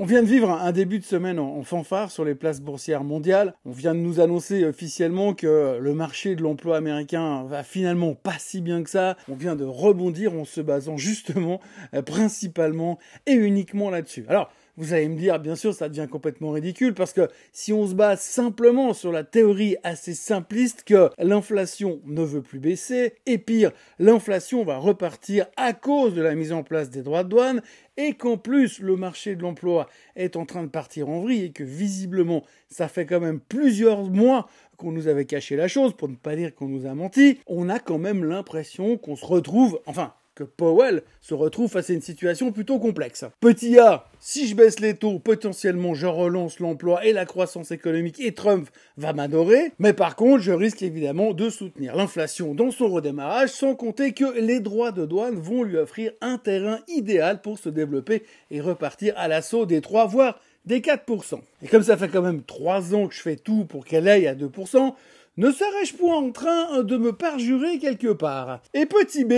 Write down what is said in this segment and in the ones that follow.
On vient de vivre un début de semaine en fanfare sur les places boursières mondiales. On vient de nous annoncer officiellement que le marché de l'emploi américain va finalement pas si bien que ça. On vient de rebondir en se basant justement, principalement et uniquement là-dessus. Alors, vous allez me dire, bien sûr, ça devient complètement ridicule parce que si on se base simplement sur la théorie assez simpliste que l'inflation ne veut plus baisser, et pire, l'inflation va repartir à cause de la mise en place des droits de douane, et qu'en plus le marché de l'emploi est en train de partir en vrille et que visiblement ça fait quand même plusieurs mois qu'on nous avait caché la chose, pour ne pas dire qu'on nous a menti, on a quand même l'impression qu'on se retrouve, que Powell se retrouve face à une situation plutôt complexe. Petit A, si je baisse les taux, potentiellement je relance l'emploi et la croissance économique et Trump va m'adorer, mais par contre je risque évidemment de soutenir l'inflation dans son redémarrage, sans compter que les droits de douane vont lui offrir un terrain idéal pour se développer et repartir à l'assaut des 3, voire des 4%. Et comme ça fait quand même 3 ans que je fais tout pour qu'elle aille à 2%, ne serais-je point en train de me parjurer quelque part? Et petit B,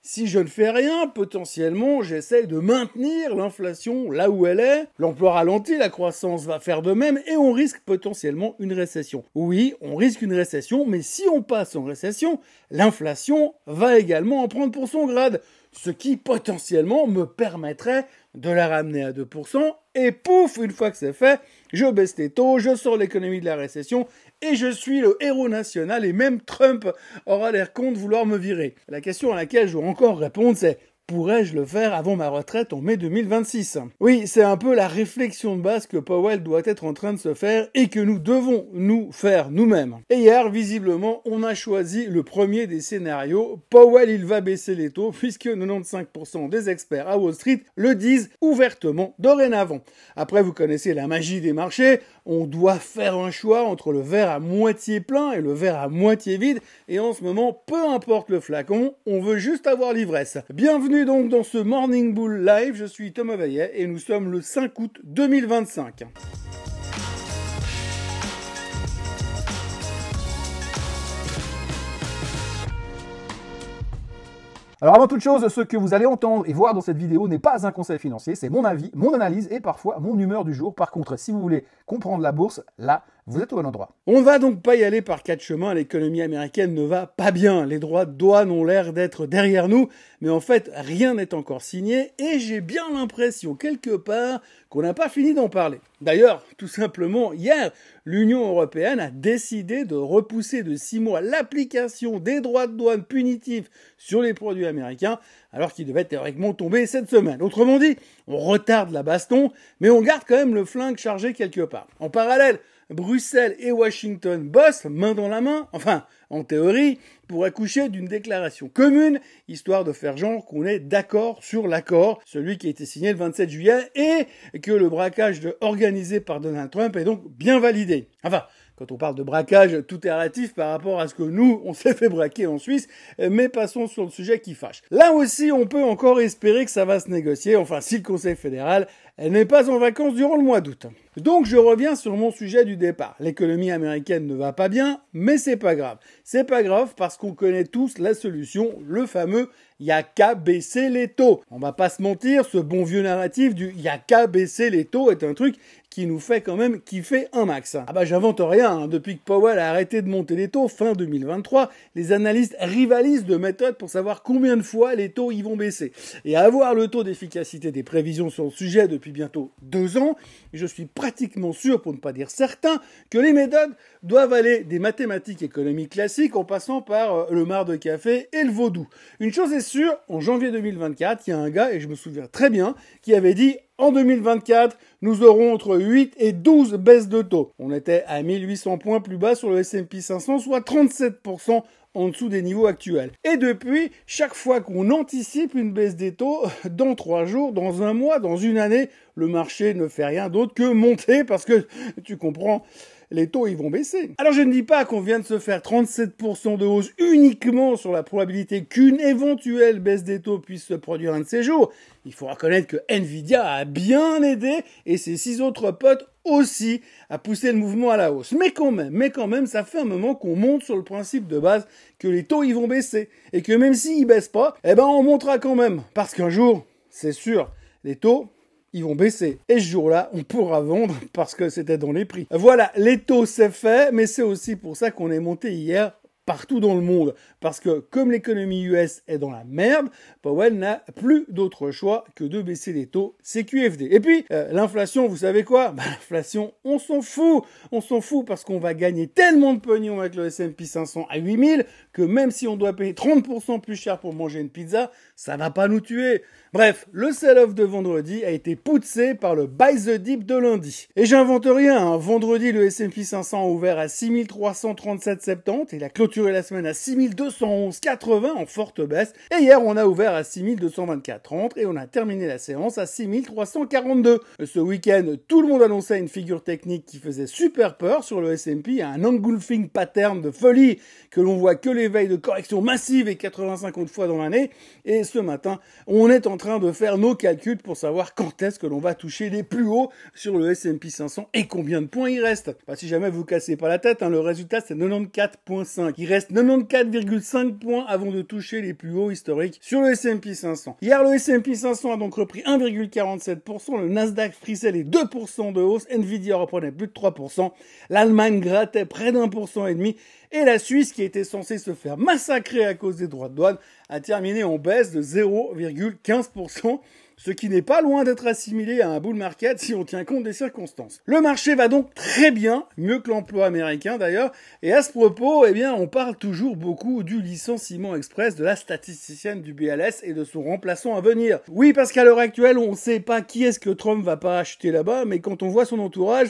si je ne fais rien, potentiellement, j'essaie de maintenir l'inflation là où elle est. L'emploi ralentit, la croissance va faire de même et on risque potentiellement une récession. Oui, on risque une récession, mais si on passe en récession, l'inflation va également en prendre pour son grade. Ce qui potentiellement me permettrait de la ramener à 2%. Et pouf, une fois que c'est fait, je baisse les taux, je sors l'économie de la récession et je suis le héros national et même Trump aura l'air con de vouloir me virer. La question à laquelle je dois encore répondre, c'est: pourrais-je le faire avant ma retraite en mai 2026 ? Oui, c'est un peu la réflexion de base que Powell doit être en train de se faire et que nous devons nous faire nous-mêmes. Et hier, visiblement, on a choisi le premier des scénarios. Powell, il va baisser les taux puisque 95% des experts à Wall Street le disent ouvertement dorénavant. Après, vous connaissez la magie des marchés. On doit faire un choix entre le verre à moitié plein et le verre à moitié vide. Et en ce moment, peu importe le flacon, on veut juste avoir l'ivresse. Bienvenue donc dans ce Morning Bull Live, je suis Thomas Vaillet et nous sommes le 5 août 2025. Alors avant toute chose, ce que vous allez entendre et voir dans cette vidéo n'est pas un conseil financier, c'est mon avis, mon analyse et parfois mon humeur du jour. Par contre, si vous voulez comprendre la bourse, là, vous êtes au bon endroit. On ne va donc pas y aller par 4 chemins, l'économie américaine ne va pas bien. Les droits de douane ont l'air d'être derrière nous, mais en fait, rien n'est encore signé et j'ai bien l'impression, quelque part, qu'on n'a pas fini d'en parler. D'ailleurs, tout simplement, hier, l'Union européenne a décidé de repousser de 6 mois l'application des droits de douane punitifs sur les produits américains, alors qu'ils devaient théoriquement tomber cette semaine. Autrement dit, on retarde la baston, mais on garde quand même le flingue chargé quelque part. En parallèle, Bruxelles et Washington bossent main dans la main, enfin, en théorie, pour accoucher d'une déclaration commune, histoire de faire genre qu'on est d'accord sur l'accord, celui qui a été signé le 27 juillet, et que le braquage organisé par Donald Trump est donc bien validé. Enfin, quand on parle de braquage, tout est relatif par rapport à ce que nous, on s'est fait braquer en Suisse, mais passons sur le sujet qui fâche. Là aussi, on peut encore espérer que ça va se négocier, enfin si le Conseil fédéral n'est pas en vacances durant le mois d'août. Donc je reviens sur mon sujet du départ. L'économie américaine ne va pas bien, mais c'est pas grave. C'est pas grave parce qu'on connaît tous la solution, le fameux « y a qu'à baisser les taux ». On va pas se mentir, ce bon vieux narratif du « y a qu'à baisser les taux » est un truc qui nous fait quand même kiffer un max. Ah bah j'invente rien, hein. Depuis que Powell a arrêté de monter les taux fin 2023, les analystes rivalisent de méthodes pour savoir combien de fois les taux y vont baisser. Et à avoir le taux d'efficacité des prévisions sur le sujet depuis bientôt 2 ans, je suis pratiquement sûr, pour ne pas dire certain, que les méthodes doivent aller des mathématiques économiques classiques en passant par le marc de café et le vaudou. Une chose est sûre, en janvier 2024, il y a un gars, et je me souviens très bien, qui avait dit: en 2024, nous aurons entre 8 et 12 baisses de taux. On était à 1800 points plus bas sur le S&P 500, soit 37% en dessous des niveaux actuels. Et depuis, chaque fois qu'on anticipe une baisse des taux, dans 3 jours, dans 1 mois, dans 1 année, le marché ne fait rien d'autre que monter parce que, tu comprends, les taux, ils vont baisser. Alors je ne dis pas qu'on vient de se faire 37% de hausse uniquement sur la probabilité qu'une éventuelle baisse des taux puisse se produire un de ces jours. Il faut reconnaître que Nvidia a bien aidé et ses 6 autres potes aussi à pousser le mouvement à la hausse. Mais quand même, ça fait un moment qu'on monte sur le principe de base que les taux, ils vont baisser. Et que même s'ils baissent pas, on montera quand même. Parce qu'un jour, c'est sûr, les taux, ils vont baisser. Et ce jour-là, on pourra vendre parce que c'était dans les prix. Voilà, les taux c'est fait, mais c'est aussi pour ça qu'on est monté hier partout dans le monde. Parce que comme l'économie US est dans la merde, Powell n'a plus d'autre choix que de baisser les taux CQFD. Et puis, l'inflation, vous savez quoi? L'inflation, on s'en fout. On s'en fout parce qu'on va gagner tellement de pognon avec le S&P 500 à 8000 que même si on doit payer 30% plus cher pour manger une pizza, ça va pas nous tuer. Bref, le sell-off de vendredi a été poussé par le buy the dip de lundi. Et j'invente rien, hein. Vendredi, le S&P 500 a ouvert à 6337,70 et il a clôturé la semaine à 6211,80 en forte baisse. Et hier, on a ouvert à 6224,30 et on a terminé la séance à 6342. Ce week-end, tout le monde annonçait une figure technique qui faisait super peur sur le S&P, un engulfing pattern de folie que l'on voit que les veilles de correction massive et 85 autres fois dans l'année. Et ce matin, on est en train de faire nos calculs pour savoir quand est-ce que l'on va toucher les plus hauts sur le S&P 500 et combien de points il reste. Si jamais vous cassez pas la tête, le résultat c'est 94,5. Il reste 94,5 points avant de toucher les plus hauts historiques sur le S&P 500. Hier, le S&P 500 a donc repris 1,47%, le Nasdaq frisait les 2% de hausse, Nvidia reprenait plus de 3%, l'Allemagne grattait près d'1,5%, et la Suisse, qui était censée se faire massacrer à cause des droits de douane, a terminé en baisse de 0,15%, ce qui n'est pas loin d'être assimilé à un bull market si on tient compte des circonstances. Le marché va donc très bien, mieux que l'emploi américain d'ailleurs, et à ce propos, on parle toujours beaucoup du licenciement express de la statisticienne du BLS et de son remplaçant à venir. Oui, parce qu'à l'heure actuelle, on ne sait pas qui est-ce que Trump va parachuter là-bas, mais quand on voit son entourage,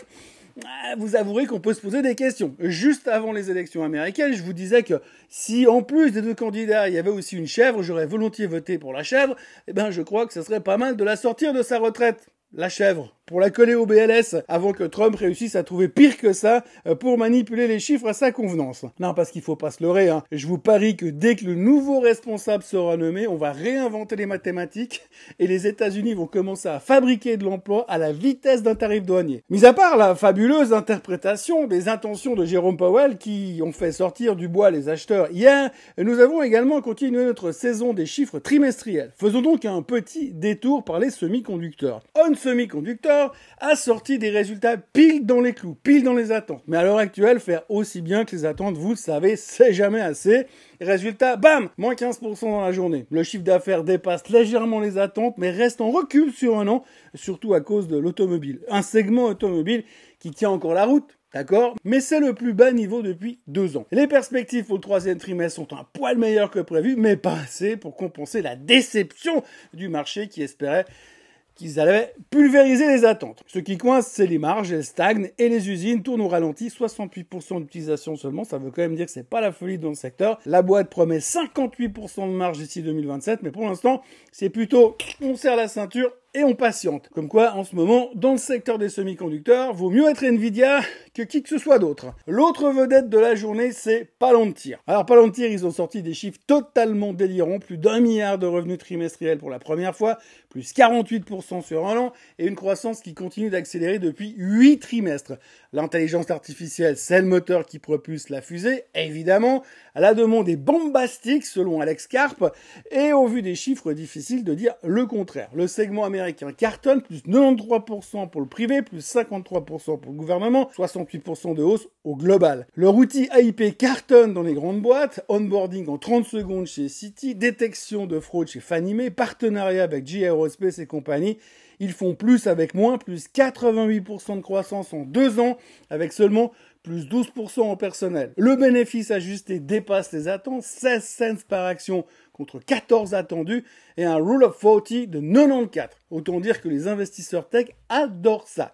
vous avouerez qu'on peut se poser des questions. Juste avant les élections américaines, je vous disais que si en plus des deux candidats, il y avait aussi une chèvre, j'aurais volontiers voté pour la chèvre, je crois que ce serait pas mal de la sortir de sa retraite. La chèvre, pour la coller au BLS, avant que Trump réussisse à trouver pire que ça pour manipuler les chiffres à sa convenance. Non, parce qu'il faut pas se leurrer, hein. Je vous parie que dès que le nouveau responsable sera nommé, on va réinventer les mathématiques et les États-Unis vont commencer à fabriquer de l'emploi à la vitesse d'un tarif douanier. Mis à part la fabuleuse interprétation des intentions de Jérôme Powell qui ont fait sortir du bois les acheteurs hier, nous avons également continué notre saison des chiffres trimestriels. Faisons donc un petit détour par les semi-conducteurs. On Semiconductor a sorti des résultats pile dans les clous, pile dans les attentes. Mais à l'heure actuelle, faire aussi bien que les attentes, vous le savez, c'est jamais assez. Résultat, bam, moins 15% dans la journée. Le chiffre d'affaires dépasse légèrement les attentes, mais reste en recul sur un an, surtout à cause de l'automobile. Un segment automobile qui tient encore la route, d'accord? Mais c'est le plus bas niveau depuis 2 ans. Les perspectives pour le troisième trimestre sont un poil meilleures que prévu, mais pas assez pour compenser la déception du marché qui espérait qu'ils allaient pulvériser les attentes. Ce qui coince, c'est les marges, elles stagnent et les usines tournent au ralenti, 68% d'utilisation seulement, ça veut quand même dire que c'est pas la folie dans le secteur. La boîte promet 58% de marge d'ici 2027, mais pour l'instant, c'est plutôt on serre la ceinture et on patiente. Comme quoi, en ce moment, dans le secteur des semi-conducteurs, vaut mieux être Nvidia que qui que ce soit d'autre. L'autre vedette de la journée, c'est Palantir. Alors Palantir, ils ont sorti des chiffres totalement délirants, plus d'1 milliard de revenus trimestriels pour la première fois, plus 48% sur un an, et une croissance qui continue d'accélérer depuis 8 trimestres. L'intelligence artificielle, c'est le moteur qui propulse la fusée, évidemment. La demande est bombastique, selon Alex Karp, et au vu des chiffres, difficile de dire le contraire. Le segment américain cartonne, plus 93% pour le privé, plus 53% pour le gouvernement, 68% de hausse au global. Leur outil AIP cartonne dans les grandes boîtes, onboarding en 30 secondes chez Citi, détection de fraude chez Fannie Mae, partenariat avec GE Aerospace et compagnie. Ils font plus avec moins, plus 88% de croissance en 2 ans, avec seulement plus 12% en personnel. Le bénéfice ajusté dépasse les attentes, 16 cents par action contre 14 attendus, et un Rule of 40 de 94. Autant dire que les investisseurs tech adorent ça.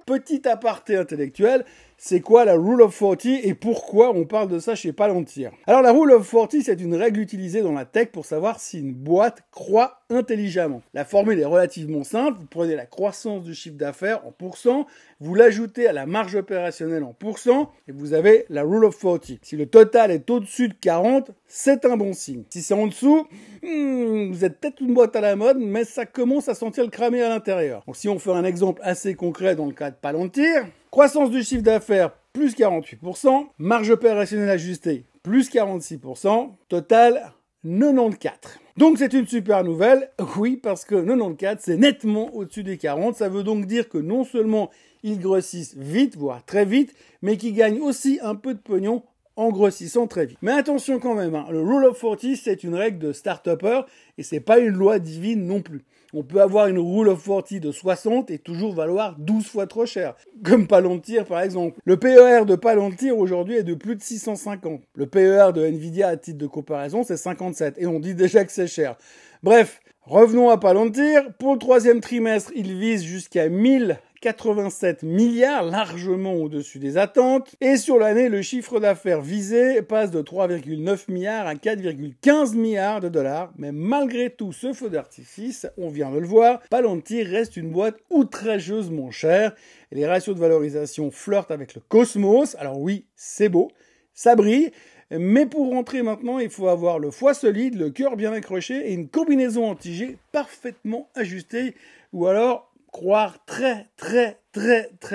Petit aparté intellectuel, c'est quoi la Rule of 40 et pourquoi on parle de ça chez Palantir? Alors la Rule of 40, c'est une règle utilisée dans la tech pour savoir si une boîte croît intelligemment. La formule est relativement simple, vous prenez la croissance du chiffre d'affaires en pourcent, vous l'ajoutez à la marge opérationnelle en pourcent, et vous avez la Rule of 40. Si le total est au-dessus de 40, c'est un bon signe. Si c'est en dessous, vous êtes peut-être une boîte à la mode, mais ça commence à sentir le cramer à l'intérieur. Donc si on fait un exemple assez concret dans le cas de Palantir, croissance du chiffre d'affaires, plus 48%, marge opérationnelle ajustée, plus 46%, total, 94. Donc c'est une super nouvelle, oui, parce que 94 c'est nettement au-dessus des 40. Ça veut donc dire que non seulement ils grossissent vite, voire très vite, mais qu'ils gagnent aussi un peu de pognon en grossissant très vite. Mais attention quand même, hein, le Rule of 40 c'est une règle de start-upper et c'est pas une loi divine non plus. On peut avoir une Rule of 40 de 60 et toujours valoir 12 fois trop cher. Comme Palantir par exemple. Le PER de Palantir aujourd'hui est de plus de 650. Le PER de Nvidia à titre de comparaison c'est 57 et on dit déjà que c'est cher. Bref, revenons à Palantir. Pour le troisième trimestre, il vise jusqu'à 1087 milliards, largement au-dessus des attentes. Et sur l'année, le chiffre d'affaires visé passe de 3,9 milliards à 4,15 milliards de dollars. Mais malgré tout ce feu d'artifice, on vient de le voir, Palantir reste une boîte outrageusement chère. Et les ratios de valorisation flirtent avec le cosmos. Alors oui, c'est beau, ça brille. Mais pour rentrer maintenant, il faut avoir le foie solide, le cœur bien accroché et une combinaison anti-G parfaitement ajustée. Ou alors croire très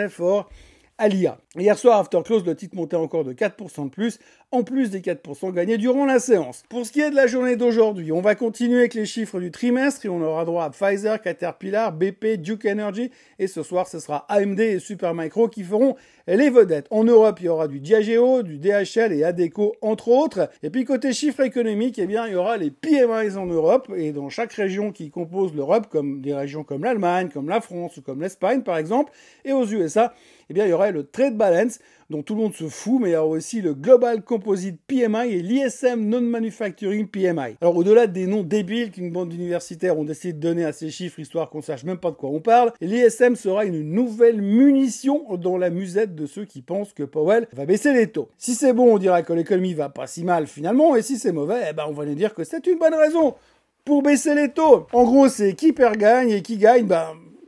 fort à l'IA. Hier soir, after close, le titre montait encore de 4% de plus, en plus des 4% gagnés durant la séance. Pour ce qui est de la journée d'aujourd'hui, on va continuer avec les chiffres du trimestre et on aura droit à Pfizer, Caterpillar, BP, Duke Energy et ce soir, ce sera AMD et Supermicro qui feront les vedettes. En Europe, il y aura du Diageo, du DHL et Adecco, entre autres. Et puis côté chiffres économiques, eh bien, il y aura les PMIs en Europe et dans chaque région qui compose l'Europe, comme des régions comme l'Allemagne, comme la France ou comme l'Espagne par exemple, et aux USA, eh bien, il y aura le trade balance dont tout le monde se fout, mais il y aura aussi le Global Composite PMI et l'ISM Non-Manufacturing PMI. Alors, au-delà des noms débiles qu'une bande d'universitaires ont décidé de donner à ces chiffres, histoire qu'on sache même pas de quoi on parle, l'ISM sera une nouvelle munition dans la musette de ceux qui pensent que Powell va baisser les taux. Si c'est bon, on dira que l'économie va pas si mal finalement, et si c'est mauvais, eh ben, on va nous dire que c'est une bonne raison pour baisser les taux. En gros, c'est qui perd gagne, et qui gagne,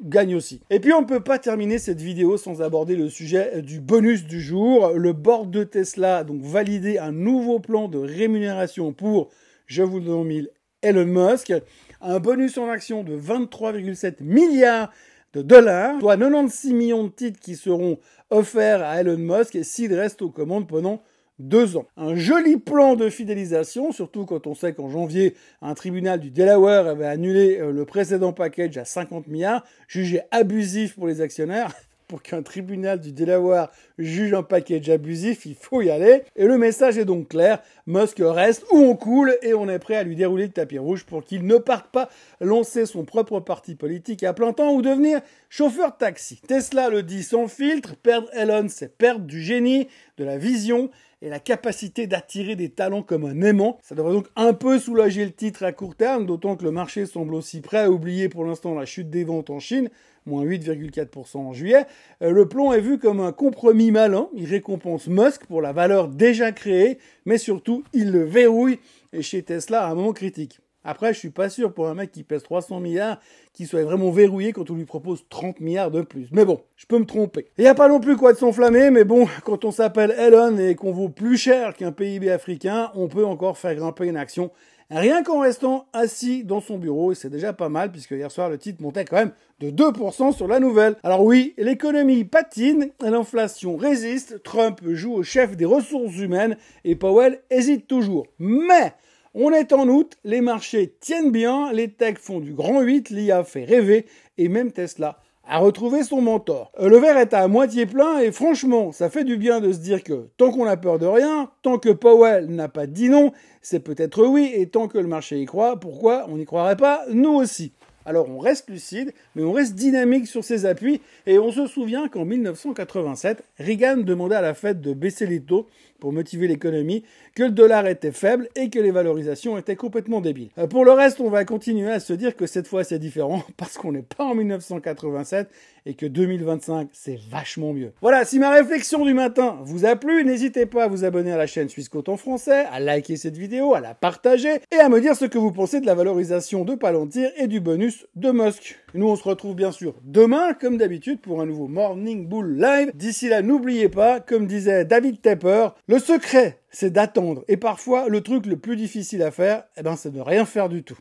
gagne aussi. Et puis on ne peut pas terminer cette vidéo sans aborder le sujet du bonus du jour. Le board de Tesla a donc validé un nouveau plan de rémunération pour, je vous le donne en mille, Elon Musk. Un bonus en action de 23,7 milliards de dollars, soit 96 millions de titres qui seront offerts à Elon Musk s'il reste aux commandes pendant 2 ans. Un joli plan de fidélisation, surtout quand on sait qu'en janvier, un tribunal du Delaware avait annulé le précédent package à 50 milliards, jugé abusif pour les actionnaires. Pour qu'un tribunal du Delaware juge un package abusif, il faut y aller. Et le message est donc clair, Musk reste où on coule et on est prêt à lui dérouler le tapis rouge pour qu'il ne parte pas lancer son propre parti politique à plein temps ou devenir chauffeur de taxi. Tesla le dit sans filtre, perdre Elon, c'est perdre du génie, de la vision et la capacité d'attirer des talents comme un aimant. Ça devrait donc un peu soulager le titre à court terme, d'autant que le marché semble aussi prêt à oublier pour l'instant la chute des ventes en Chine, moins 8,4% en juillet. Le plan est vu comme un compromis malin. Il récompense Musk pour la valeur déjà créée, mais surtout, il le verrouille et chez Tesla à un moment critique. Après, je suis pas sûr pour un mec qui pèse 300 milliards qu'il soit vraiment verrouillé quand on lui propose 30 milliards de plus. Mais bon, je peux me tromper. Il n'y a pas non plus quoi de s'enflammer, mais bon, quand on s'appelle Elon et qu'on vaut plus cher qu'un PIB africain, on peut encore faire grimper une action rien qu'en restant assis dans son bureau, et c'est déjà pas mal, puisque hier soir, le titre montait quand même de 2% sur la nouvelle. Alors oui, l'économie patine, l'inflation résiste, Trump joue au chef des ressources humaines, et Powell hésite toujours. Mais on est en août, les marchés tiennent bien, les techs font du grand 8, l'IA fait rêver, et même Tesla a retrouvé son mentor. Le verre est à moitié plein et franchement, ça fait du bien de se dire que tant qu'on a peur de rien, tant que Powell n'a pas dit non, c'est peut-être oui, et tant que le marché y croit, pourquoi on n'y croirait pas, nous aussi. Alors on reste lucide, mais on reste dynamique sur ses appuis, et on se souvient qu'en 1987, Reagan demandait à la Fed de baisser les taux pour motiver l'économie, que le dollar était faible et que les valorisations étaient complètement débiles. Pour le reste, on va continuer à se dire que cette fois c'est différent, parce qu'on n'est pas en 1987, et que 2025, c'est vachement mieux. Voilà, si ma réflexion du matin vous a plu, n'hésitez pas à vous abonner à la chaîne Suisse Côte en français, à liker cette vidéo, à la partager, et à me dire ce que vous pensez de la valorisation de Palantir et du bonus de Musk. Nous, on se retrouve bien sûr demain, comme d'habitude, pour un nouveau Morning Bull Live. D'ici là, n'oubliez pas, comme disait David Tepper, le secret, c'est d'attendre. Et parfois, le truc le plus difficile à faire, c'est de rien faire du tout.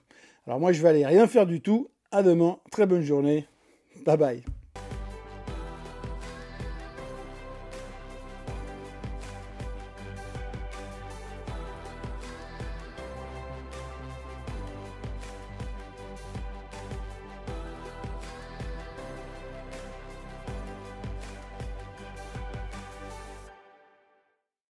Alors moi, je vais aller rien faire du tout. À demain, très bonne journée. Bye bye.